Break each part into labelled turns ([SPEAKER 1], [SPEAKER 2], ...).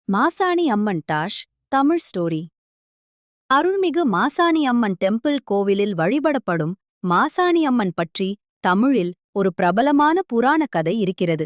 [SPEAKER 1] Masani Amman dash Tamil story. அருள்மிகு Masani Amman temple கோவிலில் வழிபடப்படும் மாசாணி அம்மன் பற்றி தமிழில் ஒரு பிரபலமான புராண கதை இருக்கிறது.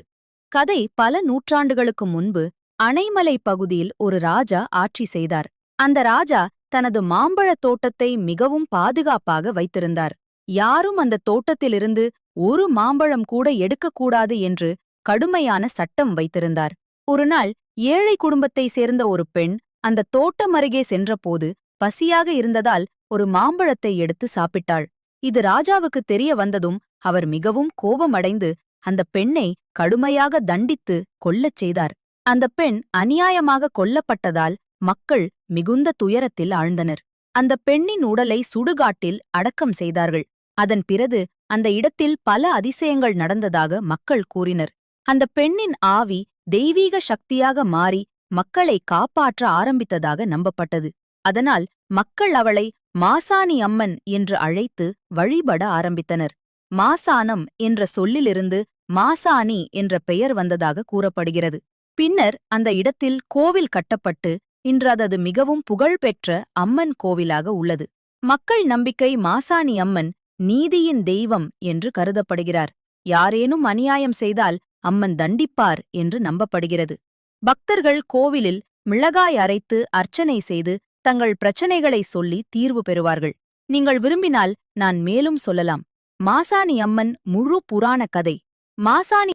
[SPEAKER 1] கதை பல நூற்றாண்டுகளுக்கு முன்பு அணைமலை பகுதியில் ஒரு ராஜா ஆட்சி செய்தார். அந்த ராஜா தனது மாம்பழத் தோட்டத்தை மிகவும் பாதுகாப்பாக வைத்திருந்தார். யாரும் அந்த தோட்டத்திலிருந்து ஒரு மாம்பழம் கூட எடுக்கக்கூடாது என்று கடுமையான சட்டம் வைத்திருந்தார். ஒருநாள் ஏழை குடும்பத்தை சேர்ந்த ஒரு பெண் அந்த தோட்டம் அருகே சென்றபோது பசியாக இருந்ததால் ஒரு மாம்பழத்தை எடுத்து சாப்பிட்டாள். இது ராஜாவுக்கு தெரிய வந்ததும் அவர் மிகவும் கோபமடைந்து அந்த பெண்ணை கடுமையாக தண்டித்து கொல்லச் செய்தார். அந்த பெண் அநியாயமாக கொல்லப்பட்டதால் மக்கள் மிகுந்த துயரத்தில் ஆழ்ந்தனர். அந்த பெண்ணின் உடலை சுடுகாட்டில் அடக்கம் செய்தார்கள். அதன் பிறகு அந்த இடத்தில் பல அதிசயங்கள் நடந்ததாக மக்கள் கூறினர். அந்த பெண்ணின் ஆவி தெய்வீக சக்தியாக மாறி மக்களை காப்பாற்ற ஆரம்பித்ததாக நம்பப்பட்டது. அதனால் மக்கள் அவளை மாசாணி அம்மன் என்று அழைத்து வழிபட ஆரம்பித்தனர். மாசானம் என்ற சொல்லிலிருந்து மாசாணி என்ற பெயர் வந்ததாக கூறப்படுகிறது. பின்னர் அந்த இடத்தில் கோவில் கட்டப்பட்டு இன்று அது மிகவும் புகழ்பெற்ற அம்மன் கோவிலாக உள்ளது. மக்கள் நம்பிக்கை மாசாணி அம்மன் நீதியின் தெய்வம் என்று கருதப்படுகிறார். யாரேனும் அநியாயம் செய்தால் அம்மன் தண்டிப்பார் என்று நம்பப்படுகிறது. பக்தர்கள் கோவிலில் மிளகாய் அரைத்து அர்ச்சனை செய்து தங்கள் பிரச்சனைகளை சொல்லி தீர்வு பெறுவார்கள். நீங்கள் விரும்பினால் நான் மேலும் சொல்லலாம். மாசாணி அம்மன் முழு புராண கதை. மாசாணி